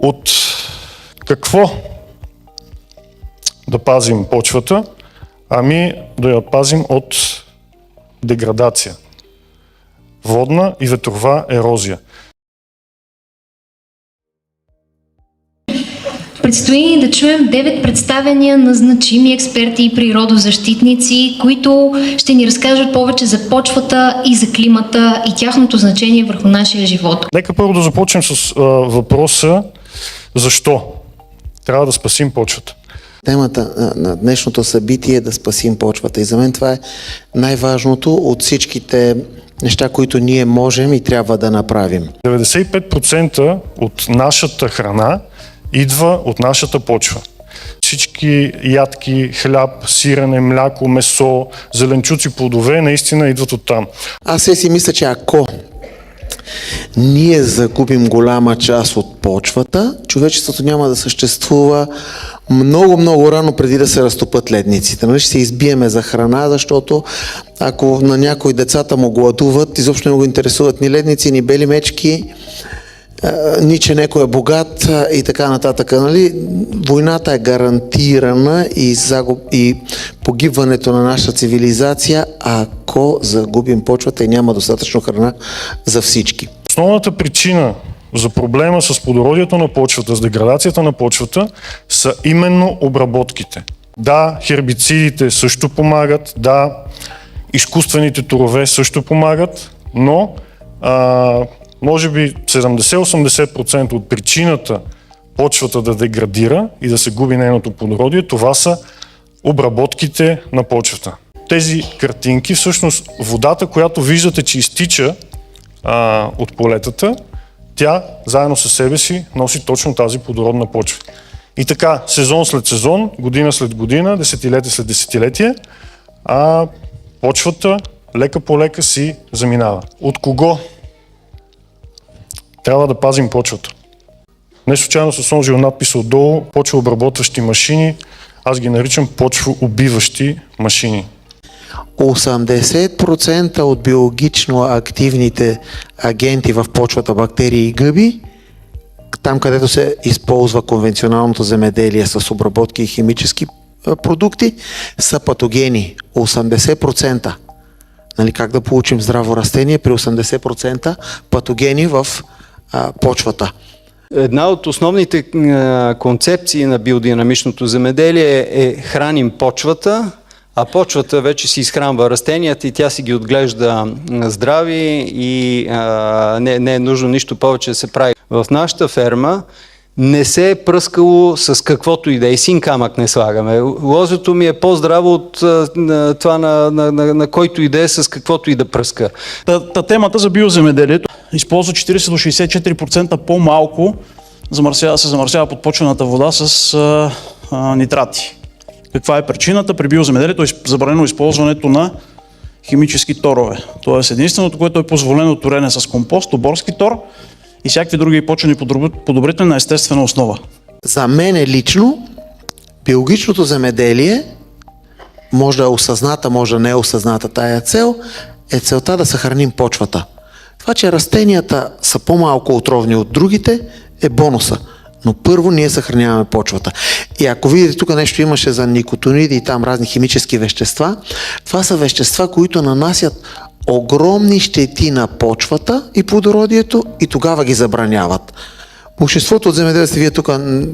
От какво да пазим почвата? Ами да я пазим от деградация. Водна и ветрова ерозия. Предстои да чуем 9 представяния на значими експерти и природозащитници, които ще ни разкажат повече за почвата и за климата и тяхното значение върху нашия живот. Нека първо да започнем с въпроса защо трябва да спасим почвата. Темата на днешното събитие е да спасим почвата и за мен това е най-важното от всичките неща, които ние можем и трябва да направим. 95% от нашата храна идва от нашата почва. Всички ядки, хляб, сирене, мляко, месо, зеленчуци, плодове наистина идват оттам. Аз си мисля, че ако ние загубим голяма част от почвата, човечеството няма да съществува много рано преди да се разтопят ледниците. Нали? Ще се избиеме за храна, защото ако на някои децата му гладуват, изобщо не го интересуват ни ледници, ни бели мечки, ни че някой е богат и така нататък. Нали? Войната е гарантирана и погибването на нашата цивилизация, ако загубим почвата и няма достатъчно храна за всички. Основната причина за проблема с плодородието на почвата, с деградацията на почвата, са именно обработките. Да, хербицидите също помагат, да, изкуствените торове също помагат, но може би 70-80% от причината почвата да деградира и да се губи нейното плодородие, това са обработките на почвата. Тези картинки, всъщност водата, която виждате, че изтича от полетата, тя заедно със себе си носи точно тази плодородна почва. И така, сезон след сезон, година след година, десетилетие след десетилетие, почвата лека по лека си заминава. От кого трябва да пазим почвата? Не случайно съм сложил надписа отдолу почвообработващи машини, аз ги наричам почвоубиващи машини. 80% от биологично активните агенти в почвата, бактерии и гъби, там където се използва конвенционалното земеделие с обработки и химически продукти, са патогени. 80%. Нали, как да получим здраво растение при 80% патогени в почвата? Една от основните концепции на биодинамичното земеделие е храним почвата, а почвата вече си изхранва растенията и тя си ги отглежда здрави и не е нужно нищо повече да се прави. В нашата ферма не се е пръскало с каквото и да е. Син камък не слагаме. Лозето ми е по-здраво от това на който и да е, с каквото и да пръска. Темата за биоземеделието използва 40 до 64% по-малко се замърсява подпочвената вода с нитрати. Каква е причината? При биоземеделието е забранено използването на химически торове. Тоест единственото, което е позволено, торене с компост, оборски тор и всякакви други почвени подобрители на естествена основа. За мен лично биологичното земеделие, може да е осъзната, може да не е осъзната тая цел, е целта да съхраним почвата. Това, че растенията са по-малко отровни от другите, е бонуса. Но първо ние съхраняваме почвата. И ако видите, тук нещо имаше за никотиноиди и там разни химически вещества, това са вещества, които нанасят огромни щети на почвата и плодородието и тогава ги забраняват. Обществото от земеделците, вие тук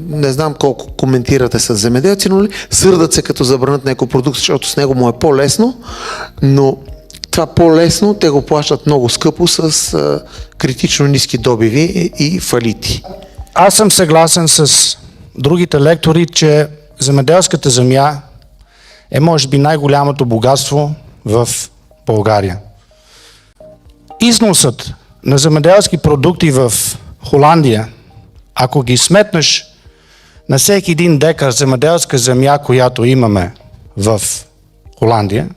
не знам колко коментирате с земеделци, но сърдат се като забранят някой продукт, защото с него му е по-лесно, но това по-лесно те го плащат много скъпо с критично ниски добиви и фалити. Аз съм съгласен с другите лектори, че земеделската земя е може би най-голямото богатство в България. Износът на земеделски продукти в Холандия, ако ги сметнеш на всеки един декар земеделска земя, която имаме в Холандия,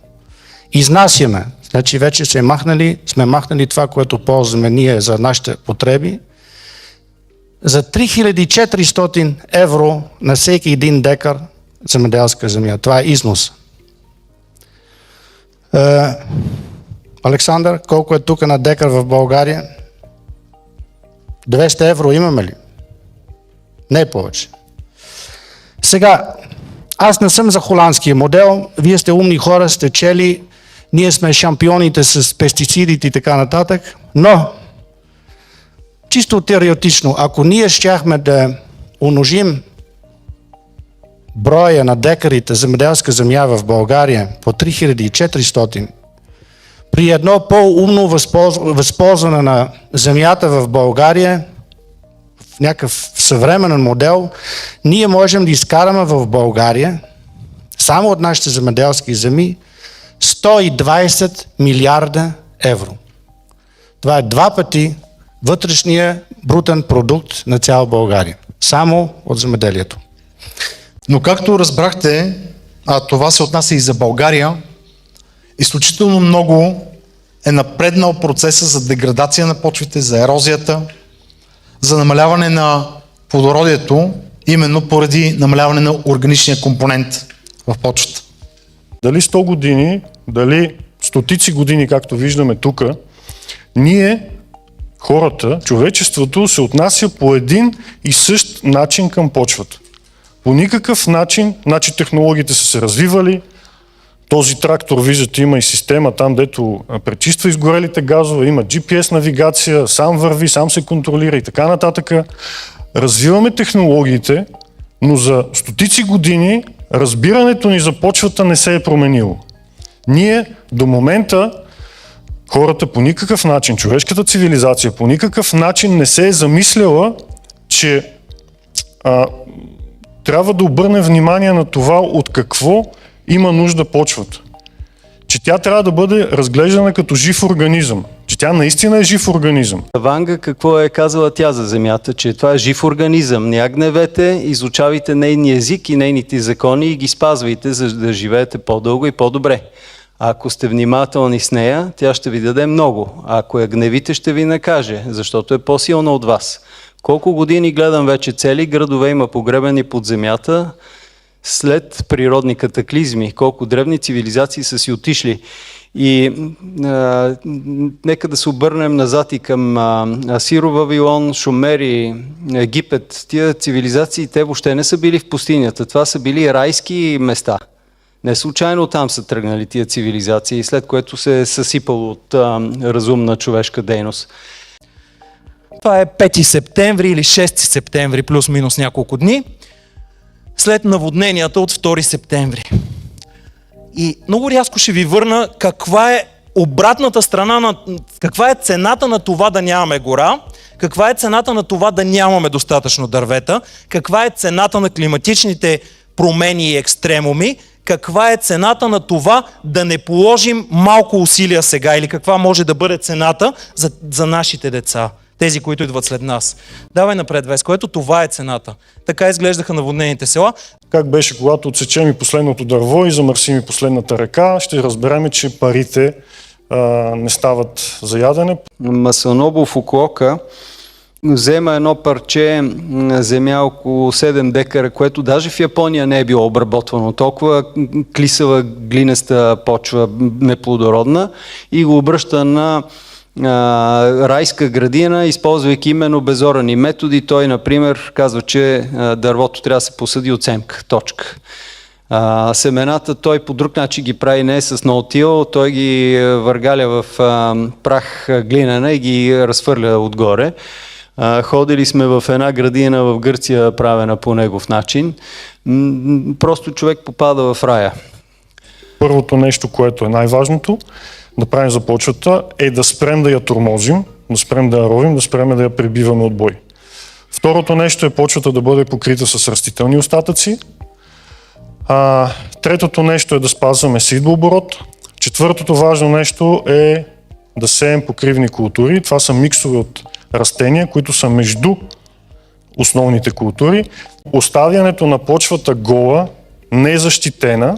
изнасяме, значи вече сме махнали това, което ползваме ние за нашите потреби, за 3400 евро на всеки един декар земеделска земя. Това е износ. Александър, колко е тук на декар в България? 200 евро имаме ли? Не повече. Сега, аз не съм за холандския модел, вие сте умни хора, сте чели, ние сме шампионите с пестицидите и така нататък, но чисто теоретично, ако ние щяхме да умножим броя на декарите земеделска земя в България по 3400, при едно по-умно възползване на земята в България, в някакъв съвременен модел, ние можем да изкараме в България, само от нашите земеделски земи, 120 милиарда евро. Това е 2 пъти вътрешния брутен продукт на цяла България. Само от земеделието. Но както разбрахте, а това се отнася и за България, изключително много е напреднал процеса за деградация на почвите, за ерозията, за намаляване на плодородието, именно поради намаляване на органичния компонент в почвата. Дали 100 години, дали стотици години, както виждаме тук, ние, хората, човечеството се отнася по един и същ начин към почвата. По никакъв начин, значи технологиите са се развивали, този трактор, виждате, има и система там, дето пречиства изгорелите газове, има GPS навигация, сам върви, сам се контролира и така нататък. Развиваме технологиите, но за стотици години разбирането ни за почвата не се е променило. Ние до момента, хората по никакъв начин, човешката цивилизация по никакъв начин не се е замисляла, че трябва да обърне внимание на това от какво има нужда почвата. Че тя трябва да бъде разглеждана като жив организъм. Че тя наистина е жив организъм. Ванга какво е казала тя за земята? Че това е жив организъм. Не я гневете, изучавайте нейния език и нейните закони и ги спазвайте, за да живеете по-дълго и по-добре. Ако сте внимателни с нея, тя ще ви даде много. А ако я гневите, ще ви накаже, защото е по-силна от вас. Колко години гледам вече цели градове има погребени под земята след природни катаклизми, колко древни цивилизации са си отишли. И нека да се обърнем назад и към Асиро, Вавилон, Шумери, Египет. Тия цивилизации, те въобще не са били в пустинята. Това са били райски места. Не случайно там са тръгнали тия цивилизации, след което се е съсипало от разумна човешка дейност. Това е 5 септември или 6 септември, плюс-минус няколко дни, след наводненията от 2 септември. И много рязко ще ви върна каква е обратната страна каква е цената на това да нямаме гора, каква е цената на това да нямаме достатъчно дървета, каква е цената на климатичните промени и екстремуми, каква е цената на това да не положим малко усилия сега или каква може да бъде цената за нашите деца, тези, които идват след нас. Давай напред, Веско, ето това е цената. Така изглеждаха наводнените села. Как беше, когато отсечем и последното дърво и замърсим и последната река, ще разберем, че парите не стават за ядене. Масанобо Фукуока взема едно парче земя около 7 декара, което даже в Япония не е било обработвано. Толкова клисава глинеста почва, неплодородна, и го обръща на райска градина, използвайки именно безорани методи. Той, например, казва, че дървото трябва да се посади от семка. Точка. Семената той по друг начин ги прави, не с наутил, той ги въргаля в прах глинена и ги разхвърля отгоре. Ходили сме в една градина в Гърция, правена по негов начин. Просто човек попада в рая. Първото нещо, което е най-важното да правим за почвата, е да спрем да я тормозим, да спрем да я ровим, да спрем да я прибиваме от бой. Второто нещо е почвата да бъде покрита с растителни остатъци. Третото нещо е да спазваме сидбооборот. Четвъртото важно нещо е да сеем покривни култури. Това са миксове от растения, които са между основните култури. Оставянето на почвата гола, незащитена,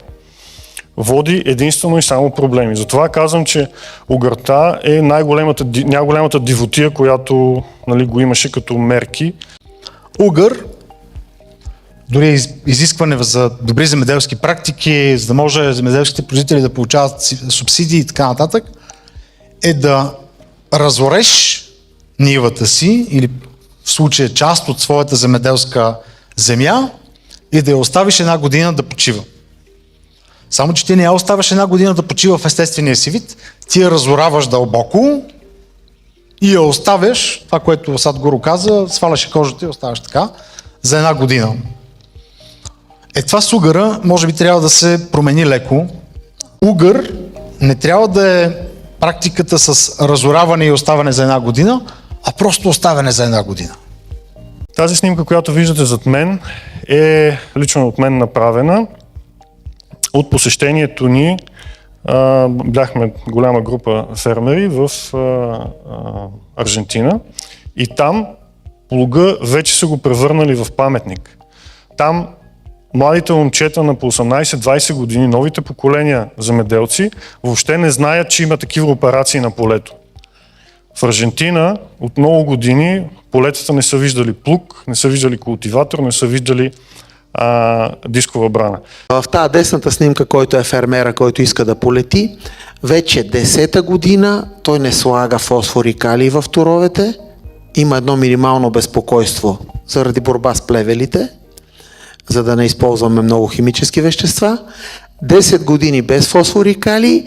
води единствено и само проблеми. Затова казвам, че угърта е най-голямата дивотия, която го имаше като мерки. Угър, дори изискване за добри земеделски практики, за да може земеделските производители да получават субсидии и така нататък, е да разореш нивата си или в случая част от своята земеделска земя и да я оставиш една година да почива. Само че ти не я оставаш една година да почива в естествения си вид, ти я разораваш дълбоко и я оставяш, това, което Садгуру каза, сваляш кожата и оставяш така, за една година. Това с угъра може би трябва да се промени леко. Угър не трябва да е практиката с разораване и оставане за една година, а просто оставяне за една година. Тази снимка, която виждате зад мен, е лично от мен направена. От посещението ни бяхме голяма група фермери в Аржентина и там плуга вече са го превърнали в паметник. Там младите момчета на по 18-20 години, новите поколения земеделци, въобще не знаят, че има такива операции на полето. В Аржентина от много години полетата не са виждали плуг, не са виждали култиватор, не са виждали дискова брана. В тази десната снимка, който е фермера, който иска да полети, вече 10-та година той не слага фосфор и калий в торовете, има едно минимално безпокойство заради борба с плевелите, за да не използваме много химически вещества. 10 години без фосфор и калий,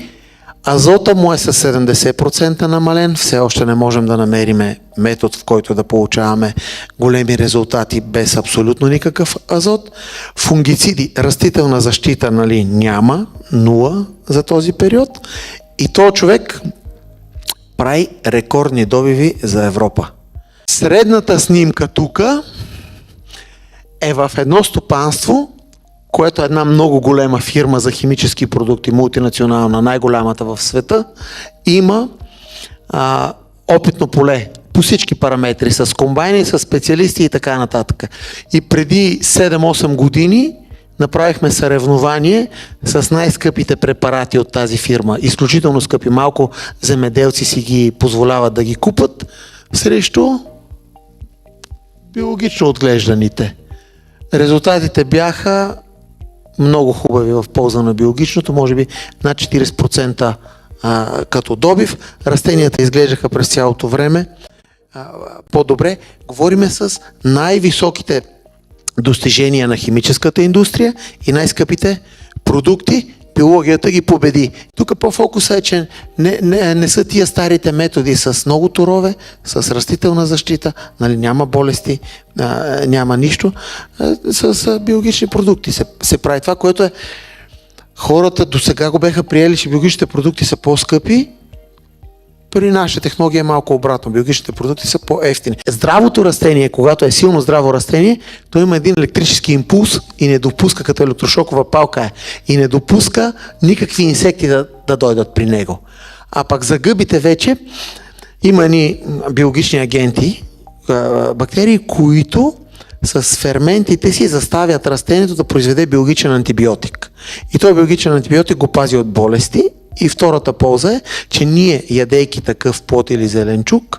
азота му е с 70% намален, все още не можем да намерим метод, в който да получаваме големи резултати без абсолютно никакъв азот. Фунгициди, растителна защита няма, 0 за този период и този човек прави рекордни добиви за Европа. Средната снимка тук е в едно стопанство, което е една много голема фирма за химически продукти, мултинационална, най-голямата в света, има опитно поле по всички параметри, с комбайни, с специалисти и така нататък. И преди 7-8 години направихме съревнование с най-скъпите препарати от тази фирма. Изключително скъпи, малко земеделци си ги позволяват да ги купат срещу биологично отглежданите. Резултатите бяха много хубави в полза на биологичното, може би над 40% като добив. Растенията изглеждаха през цялото време по-добре. Говориме с най-високите достижения на химическата индустрия и най-скъпите продукти. Биологията ги победи. Тук по-фокуса е, че не са тия старите методи с много торове, с растителна защита, няма болести, няма нищо. С биологични продукти се прави това, което е хората до сега го беха приели, че биологичните продукти са по-скъпи. При нашата технология е малко обратно. Биологичните продукти са по-евтини. Здравото растение, когато е силно здраво растение, то има един електрически импулс и не допуска, като електрошокова палка и не допуска никакви инсекти да дойдат при него. А пък за гъбите вече има едни биологични агенти, бактерии, които с ферментите си заставят растението да произведе биологичен антибиотик. И този биологичен антибиотик го пази от болести. И втората полза е, че ние, ядейки такъв плод или зеленчук,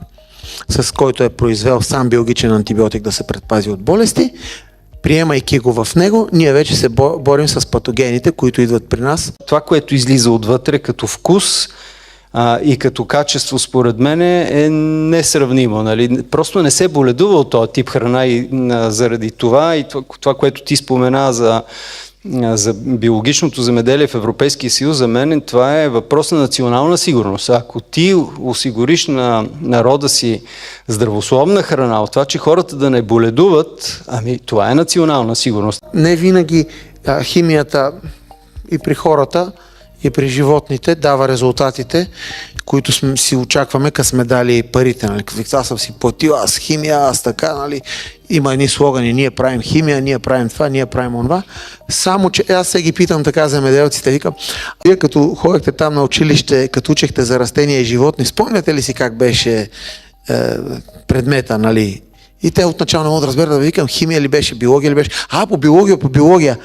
с който е произвел сам биологичен антибиотик да се предпази от болести, приемайки го в него, ние вече се борим с патогените, които идват при нас. Това, което излиза отвътре като вкус и като качество, според мен е несравнимо. Нали? Просто не се боледува от този тип храна и заради това и това, което ти спомена за биологичното земеделие в Европейския съюз, за мен това е въпрос на национална сигурност. Ако ти осигуриш на народа си здравословна храна, от това, че хората да не боледуват, това е национална сигурност. Не винаги химията и при хората, и при животните дава резултатите, които си очакваме, като сме дали парите. Нали? Аз съм си платил, аз химия, аз така, нали? Има едни слогани, ние правим химия, ние правим това, ние правим онова. Само, че аз се ги питам така земеделците, викам, вие като ходихте там на училище, като учехте за растения и животни, спомняте ли си как беше предмета, нали? И те отначало не могат да разберат, да викам, химия ли беше, биология ли беше? По биология.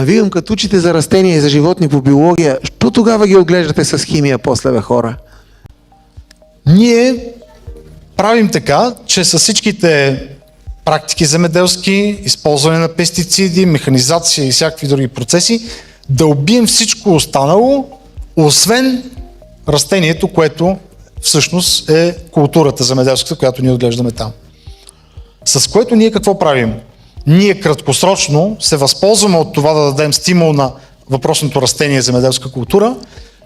Викам, като учите за растения и за животни по биология, що тогава ги отглеждате с химия после, хора? Ние правим така, че с всичките практики земеделски, използване на пестициди, механизация и всякакви други процеси, да убием всичко останало, освен растението, което всъщност е културата земеделската, която ние отглеждаме там. С което ние какво правим? Ние краткосрочно се възползваме от това да дадем стимул на въпросното растение земеделска култура,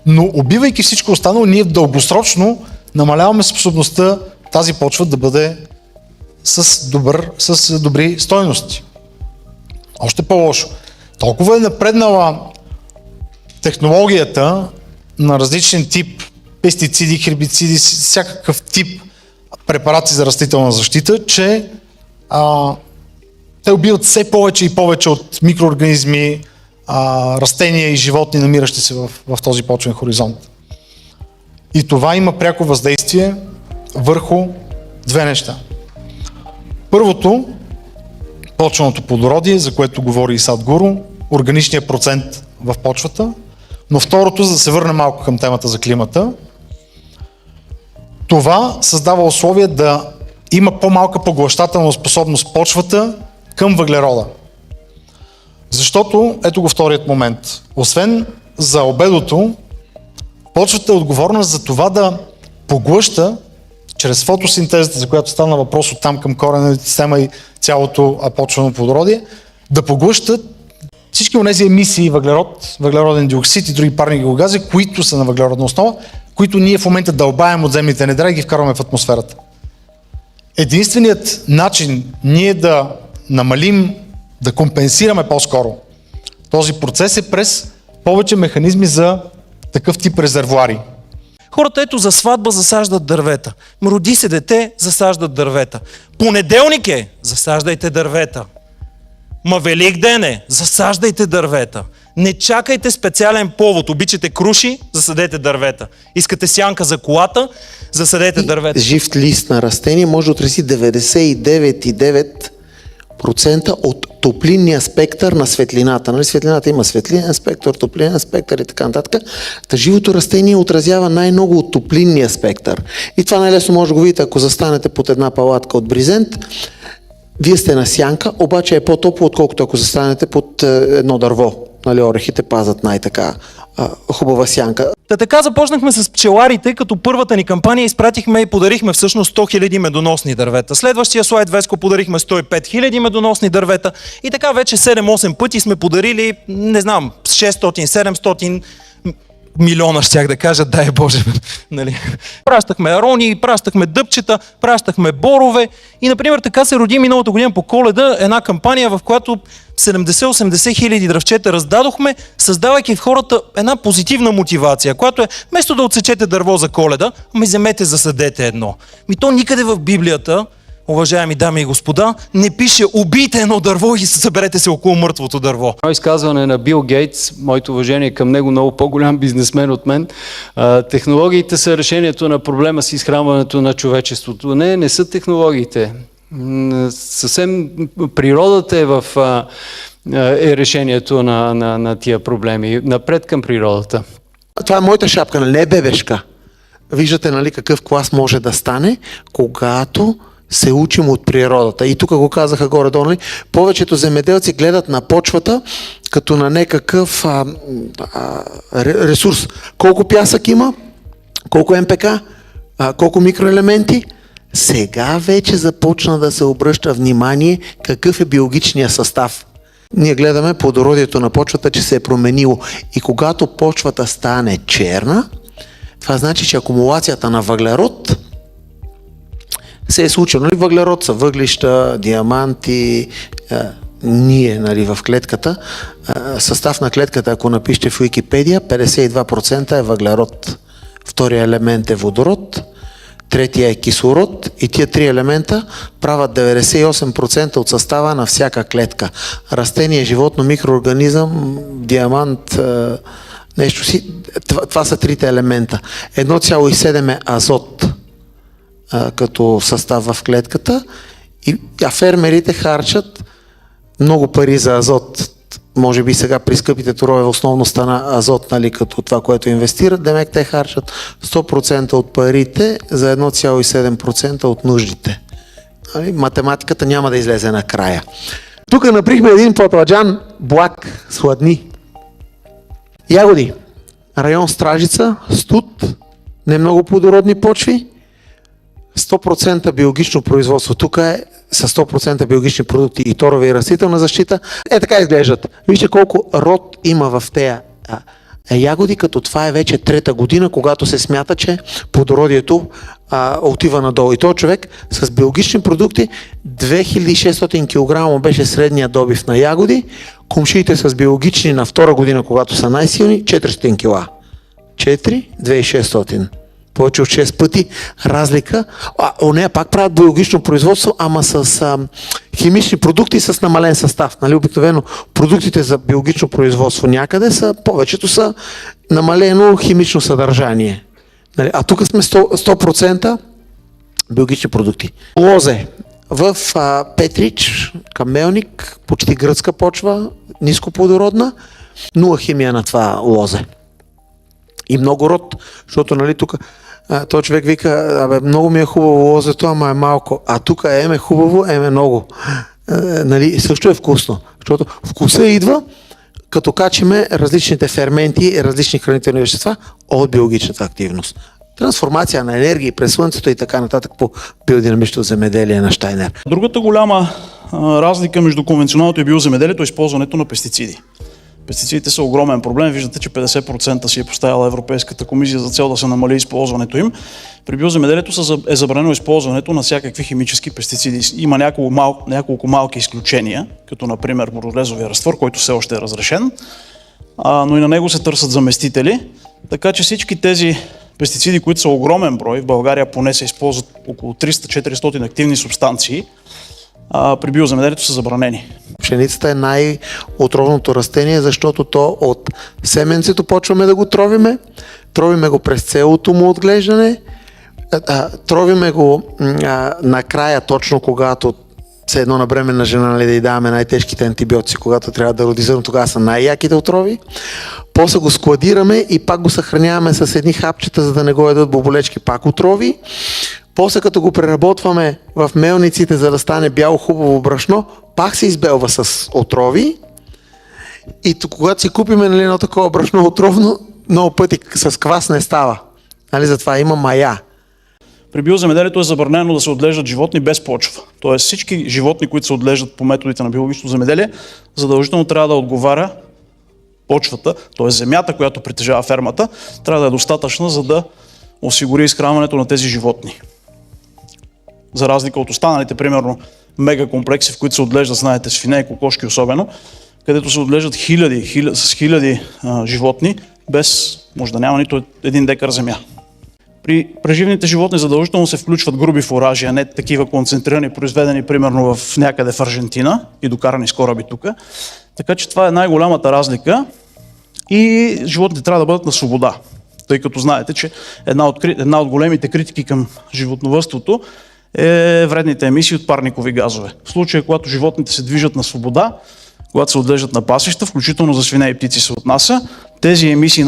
но убивайки всичко останало, ние дългосрочно намаляваме способността тази почва да бъде с добри стойности. Още по-лошо. Толкова е напреднала технологията на различен тип пестициди, хербициди, всякакъв тип препарати за растителна защита, че те убиват все повече и повече от микроорганизми, растения и животни, намиращи се в този почвен хоризонт. И това има пряко въздействие върху две неща. Първото, почвеното плодородие, за което говори и Садгуру, органичният процент в почвата, но второто, за да се върне малко към темата за климата, това създава условия да има по-малка поглъщателна способност почвата към въглерода. Защото, ето го вторият момент, освен за обедото, почвата е отговорна за това да поглъща чрез фотосинтезата, за която стана въпрос от там към коренната система и цялото почвено плодородие, да поглъщат всички онези емисии въглерод, въглероден диоксид и други парникови гази, които са на въглеродна основа, които ние в момента дълбаем от земните недра и ги вкарваме в атмосферата. Единственият начин ние да намалим, да компенсираме по-скоро този процес е през повече механизми за такъв тип резервоари. Хората ето за сватба засаждат дървета. Роди се дете, засаждат дървета. Понеделник е, засаждайте дървета. Велик ден е, засаждайте дървета. Не чакайте специален повод. Обичате круши, засадете дървета. Искате сянка за колата, засадете дървета. Жив лист на растение може да отрази 99,9% от топлинния спектър на светлината. Нали? Светлината има светлинен спектър, топлинен спектър и така нататък. Та живото растение отразява най-много от топлинния спектър. И това най-лесно може да го видите, ако застанете под една палатка от брезент. Вие сте на сянка, обаче е по-топло, отколкото ако застанете под едно дърво. Нали, орехите пазят най-така хубава сянка. Така започнахме с пчеларите, като първата ни кампания изпратихме и подарихме всъщност 100 000 медоносни дървета. Следващия слайд Веско подарихме 105 000 медоносни дървета и така вече 7-8 пъти сме подарили, не знам, 600-700 милиона, щях да кажа, дай Боже. Нали? Пращахме арони, пращахме дъбчета, пращахме борове и, например, така се роди миналата година по Коледа една кампания, в която 70-80 хиляди дръвчета раздадохме, създавайки в хората една позитивна мотивация, която е, вместо да отсечете дърво за Коледа, вземете, засадете едно. То никъде в Библията, уважаеми дами и господа, не пише убийте едно дърво и съберете се около мъртвото дърво. Изказване на Бил Гейтс, моето уважение към него, много по-голям бизнесмен от мен. Технологиите са решението на проблема с изхранването на човечеството. Не са технологиите. Съвсем природата е решението на тия проблеми. Напред към природата. Това е моята шапка, не е бебешка. Виждате, нали, какъв клас може да стане, когато се учим от природата. И тук го казаха горе-долу, повечето земеделци гледат на почвата като на някакъв ресурс. Колко пясък има, колко МПК, колко микроелементи. Сега вече започна да се обръща внимание какъв е биологичният състав. Ние гледаме плодородието на почвата, че се е променило. И когато почвата стане черна, това значи, че акумулацията на въглерод се е случило. Нали? Въглерод са въглища, диаманти, ние, нали, в клетката. Състав на клетката, ако напишете в Уикипедия, 52% е въглерод. Втория елемент е водород, третия е кислород и тия три елемента правят 98% от състава на всяка клетка. Растение, животно, микроорганизъм, диамант, нещо си. Това са трите елемента. 1,7 е азот като състав в клетката и фермерите харчат много пари за азот. Може би сега при скъпите торове основно стана азот, нали, като това, което инвестират, демек те харчат 100% от парите за 1,7% от нуждите. Нали, математиката няма да излезе накрая. Тук наприхме един патладжан, блак, сладни. Ягоди. Район Стражица, студ, не много плодородни почви. 100% биологично производство. Тук е с 100% биологични продукти и торова и растителна защита. Така изглеждат. Вижте колко род има в тея ягоди, като това е вече трета година, когато се смята, че плодородието отива надолу. И този човек с биологични продукти 2600 кг беше средния добив на ягоди, комшиите с биологични на втора година, когато са най-силни, 400 кг. 2600. Повече от 6 пъти разлика. Нея пак правят биологично производство, ама с химични продукти с намален състав. Нали, обикновено продуктите за биологично производство някъде повечето са намалено химично съдържание. Нали, а тук сме 100% биологични продукти. Лозе. В Петрич, към Мелник, почти гръцка почва, нископлодородна, 0 химия на това лозе. И много род, защото нали тук той човек вика, много ми е хубаво лозето, ама е малко, а тук еме хубаво, еме много. Нали, също е вкусно, защото вкуса идва, като качиме различните ферменти, различни хранителни вещества от биологичната активност. Трансформация на енергии през слънцето и така нататък по биодинамичното земеделие на Штайнер. Другата голяма разлика между конвенционалното и биоземеделието е използването на пестициди. Пестицидите са огромен проблем. Виждате, че 50% си е поставила Европейската комисия за цел да се намали използването им. При биоземеделието е забранено използването на всякакви химически пестициди. Има няколко малки изключения, като например боролезовия разтвор, който все още е разрешен, но и на него се търсят заместители. Така че всички тези пестициди, които са огромен брой, в България поне се използват около 300-400 активни субстанции, при биоземеделието са забранени. Пшеницата е най-отровното растение, защото то от семенцето почваме да го тровиме, тровиме го през цялото му отглеждане, тровиме го накрая, точно когато все едно на бременна жена, нали, да й даваме най-тежките антибиотици, когато трябва да роди зърно, тогава са най-яките отрови. После го складираме и пак го съхраняваме с едни хапчета, за да не го ядат боболечки, пак отрови. После като го преработваме в мелниците, за да стане бяло хубаво брашно, пак се избелва с отрови. И когато си купиме, нали, едно такова брашно отровно, много пъти с квас не става. Нали, затова има мая. При биоземеделието е забранено да се отглеждат животни без почва. Тоест всички животни, които се отглеждат по методите на биологично земеделие, задължително трябва да отговаря почвата, т.е. земята, която притежава фермата, трябва да е достатъчна, за да осигури изхранването на тези животни. За разлика от останалите, примерно, мегакомплекси, в които се отглеждат, знаете, свине и кокошки особено, където се отглеждат хиляди животни, без, може да няма нито 1 декар земя. При преживните животни задължително се включват груби фуражи, а не такива концентрирани, произведени примерно в някъде в Аржентина и докарани с кораби тук. Така че това е най-голямата разлика и животните трябва да бъдат на свобода. Тъй като знаете, че една от големите критики към животновъдството е вредните емисии от парникови газове. В случая, когато животните се движат на свобода, когато се отглеждат на пасища, включително за свине и птици се отнася, тези емисии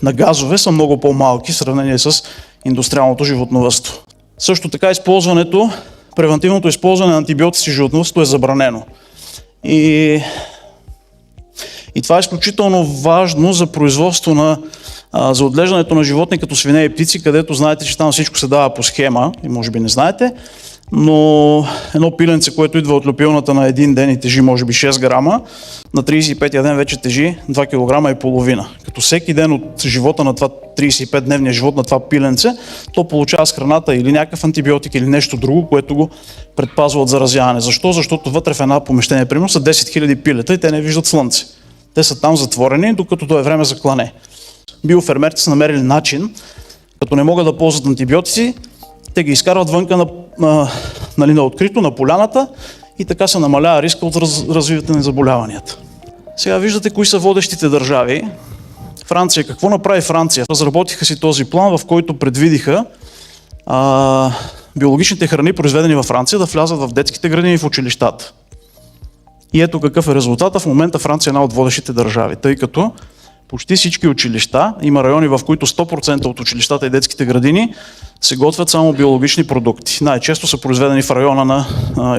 на газове са много по-малки в сравнение с индустриалното животновъдство. Също така превентивното използване на антибиотици в животновъдството е забранено. И това е изключително важно за производство за отглеждането на животни като свине и птици, където знаете, че там всичко се дава по схема, и може би не знаете, но едно пиленце, което идва от люпилната на един ден и тежи може би 6 грама, на 35-я ден вече тежи 2 кг и половина. Като всеки ден от живота на това 35-дневния живот на това пиленце, то получава с храната или някакъв антибиотик или нещо друго, което го предпазва от заразяване. Защо? Защото вътре в една помещение, примерно, са 10 000 пилета и те не виждат слънце. Те са там затворени, докато то е време за клане. Биофермерите са намерили начин, като не могат да ползват антибиотици, те ги изкарват вънка на открито, на поляната и така се намалява риска от развитие на заболяванията. Сега виждате кои са водещите държави. Франция. Какво направи Франция? Разработиха си този план, в който предвидиха биологичните храни, произведени във Франция, да влязат в детските градини и в училищата. И ето какъв е резултата. В момента Франция е една от водещите държави, тъй като почти всички училища, има райони, в които 100% от училищата и детските градини се готвят само биологични продукти. Най-често са произведени в района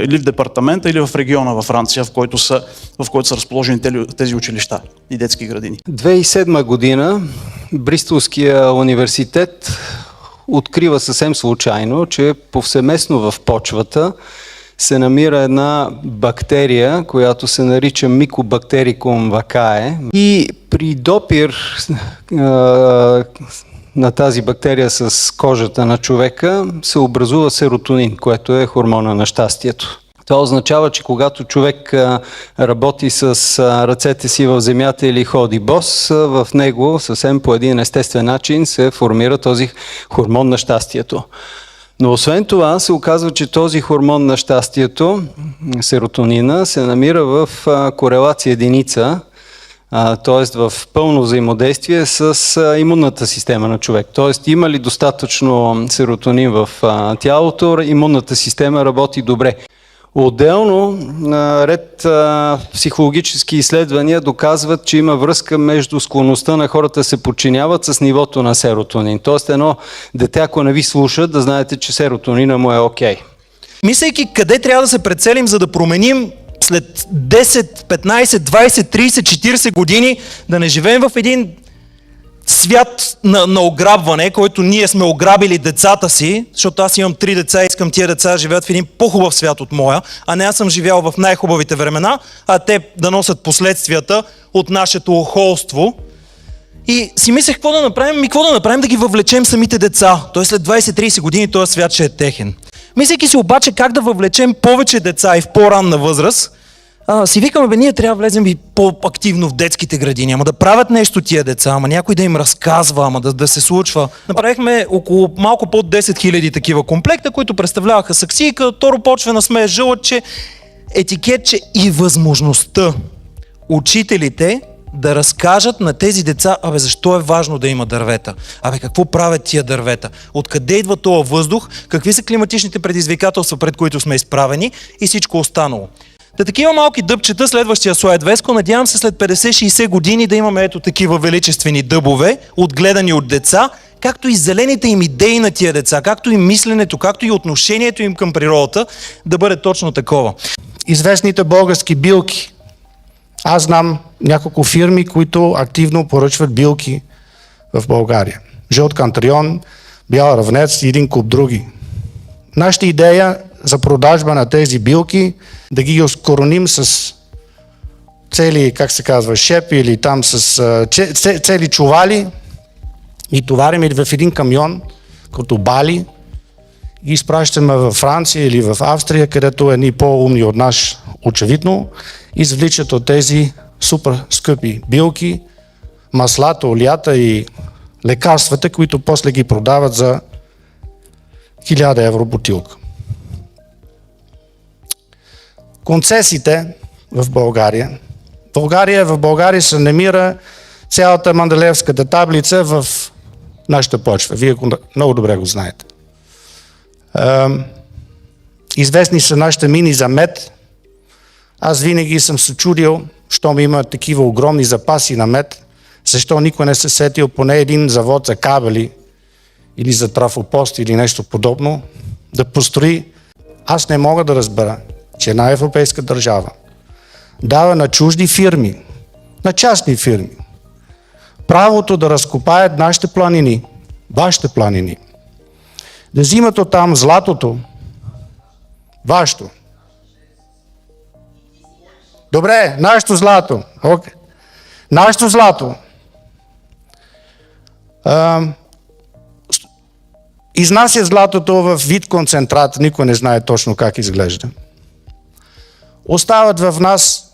или в департамента, или в региона във Франция, в който са разположени тези училища и детски градини. 2007 година Бристолския университет открива съвсем случайно, че повсеместно в почвата се намира една бактерия, която се нарича Mycobactericum vaccae. И при допир на тази бактерия с кожата на човека се образува серотонин, което е хормона на щастието. Това означава, че когато човек работи с ръцете си в земята или ходи бос, в него съвсем по един естествен начин се формира този хормон на щастието. Но освен това се оказва, че този хормон на щастието, серотонина, се намира в корелация единица, т.е. в пълно взаимодействие с имунната система на човек. Т.е. има ли достатъчно серотонин в тялото, имунната система работи добре. Отделно, ред психологически изследвания доказват, че има връзка между склонността на хората да се подчиняват с нивото на серотонин. Тоест едно дете, ако не ви слуша, да знаете, че серотонина му е окей. Мислейки къде трябва да се прецелим, за да променим след 10, 15, 20, 30, 40 години, да не живеем в един свят на ограбване, който ние сме ограбили децата си, защото аз имам 3 деца и искам тия деца да живеят в един по-хубав свят от моя, а не аз съм живял в най-хубавите времена, а те да носят последствията от нашето охолство. И си мислех какво да направим, да ги въвлечем самите деца. Той след 20-30 години този свят ще е техен. Мислейки си обаче как да въвлечем повече деца и в по-ранна възраст, си викаме, ние трябва да влезем и по-активно в детските градини, ама да правят нещо тия деца, ама някой да им разказва, ама да се случва. Направихме около малко под 10 000 такива комплекта, които представляваха саксийка, торопочвена смес, жълъче, етикетче и възможността учителите да разкажат на тези деца, защо е важно да има дървета? Какво правят тия дървета? Откъде идва този въздух? Какви са климатичните предизвикателства, пред които сме изправени и всичко останало? Такива малки дъбчета, следващия слайд, Веско, надявам се след 50-60 години да имаме ето такива величествени дъбове, отгледани от деца, както и зелените им идеи на тия деца, както и мисленето, както и отношението им към природата да бъде точно такова. Известните български билки. Аз знам няколко фирми, които активно поръчват билки в България. Жълт кантрион, бял равнец и един куп други. Нашата идея за продажба на тези билки, да ги оскороним с цели, шепи или там с цели чували и товарим в един камион, като бали, ги изпращаме във Франция или в Австрия, където едни по-умни от нас, очевидно, извличат от тези супер скъпи билки, маслата, олията и лекарствата, които после ги продават за 1000 евро бутилка. Концесиите в България. В България се намира цялата Менделеевската таблица в нашата почва. Вие много добре го знаете. Известни са нашите мини за мед. Аз винаги съм се чудил, щом има такива огромни запаси на мед, защо никой не се сетил поне един завод за кабели или за трафопост или нещо подобно да построи. Аз не мога да разбера, че една европейска държава дава на чужди фирми, на частни фирми, правото да разкопаят нашите планини, вашите планини, да взимат оттам златото, вашето. Добре, нашето злато. Okay. Нашето злато. Изнася златото в вид концентрат, никой не знае точно как изглежда. Остават в нас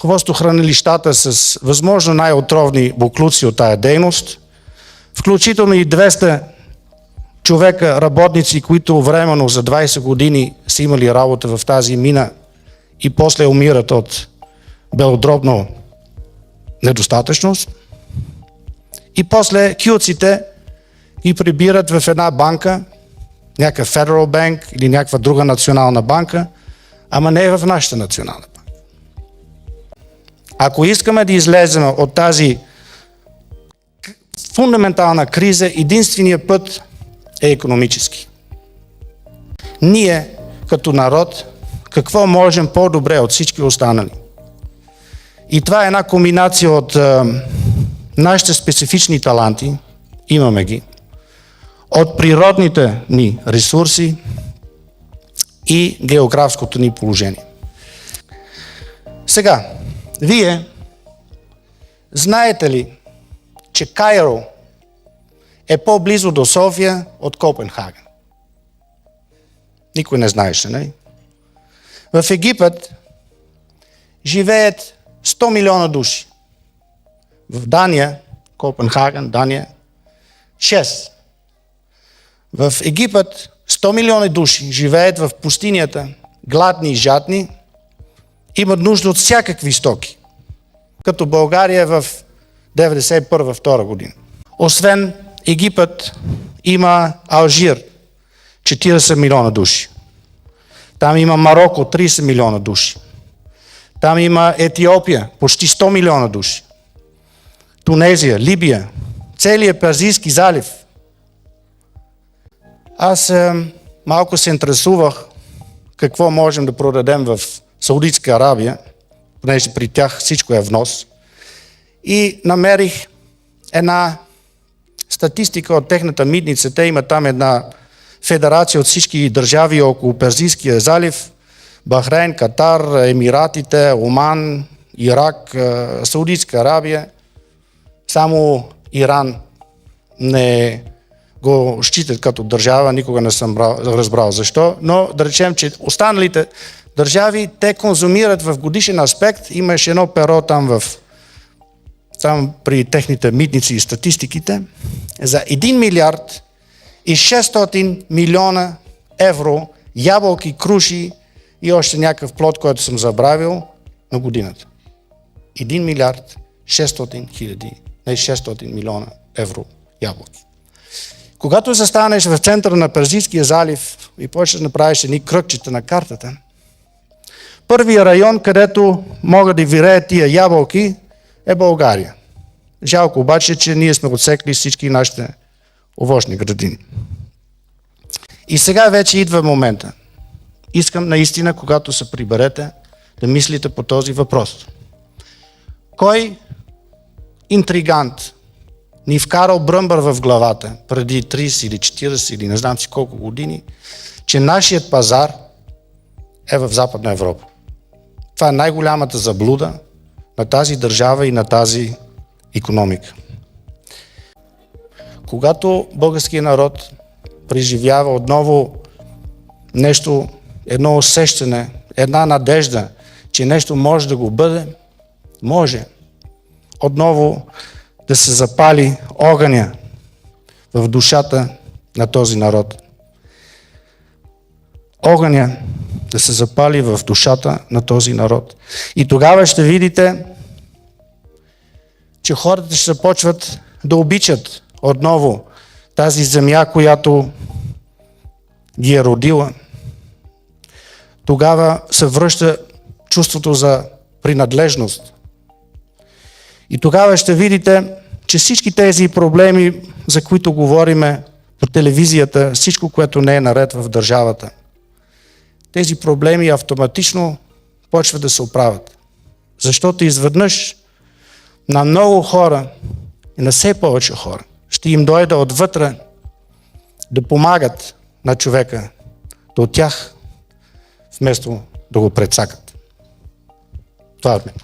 хвостохранилищата с възможно най-отровни буклуци от тая дейност, включително и 200 човека, работници, които временно за 20 години са имали работа в тази мина и после умират от белодробна недостатъчност. И после кюците ги прибират в една банка, някакъв Federal Bank или някаква друга национална банка, ама не е в нашата национална банка. Ако искаме да излезем от тази фундаментална криза, единственият път е икономически. Ние, като народ, какво можем по-добре от всички останали? И това е една комбинация от нашите специфични таланти, имаме ги, от природните ни ресурси и географското ни положение. Сега, вие знаете ли, че Кайро е по-близо до София от Копенхаген? Никой не знаеше, не? В Египет живеят 100 милиона души. В Дания, Копенхаген, Дания, 6. В Египет 100 милиона души живеят в пустинята, гладни и жадни, имат нужда от всякакви стоки, като България в 91-2 година. Освен Египет има Алжир, 40 милиона души. Там има Марокко, 30 милиона души. Там има Етиопия, почти 100 милиона души. Тунезия, Либия, целият Персийски залив. Аз малко се интересувах какво можем да продадем в Саудитска Арабия, понеже при тях всичко е внос. И намерих една статистика от техната митница. Те имат там една федерация от всички държави около Персийския залив. Бахрейн, Катар, Емиратите, Оман, Ирак, Саудитска Арабия. Само Иран не го считат като държава, никога не съм разбрал защо, но да речем, че останалите държави, те консумират в годишен аспект, имаше едно перо там при техните митници и статистиките, за 1 милиард и 600 милиона евро ябълки, круши и още някакъв плод, който съм забравил на годината. 1 милиард 600 милиона евро ябълки. Когато застанеш в центъра на Персийския залив и почнеш да направиш едни кръгчета на картата, първият район, където могат да виреят тия ябълки, е България. Жалко обаче, че ние сме отсекли всички нашите овощни градини. И сега вече идва момента. Искам наистина, когато се приберете, да мислите по този въпрос. Кой интригант ни вкарал бръмбър в главата преди 30 или 40 или не знам си колко години, че нашият пазар е в Западна Европа? Това е най-голямата заблуда на тази държава и на тази икономика. Когато българският народ преживява отново нещо, едно усещане, една надежда, че нещо може да го бъде, може отново да се запали огъня в душата на този народ. Огъня да се запали в душата на този народ. И тогава ще видите, че хората ще започват да обичат отново тази земя, която ги е родила. Тогава се връща чувството за принадлежност. И тогава ще видите, че всички тези проблеми, за които говориме по телевизията, всичко, което не е наред в държавата, тези проблеми автоматично почват да се оправят. Защото изведнъж на много хора и на все повече хора ще им дойде отвътре да помагат на човека до тях, вместо да го прецакат. Това е от мен.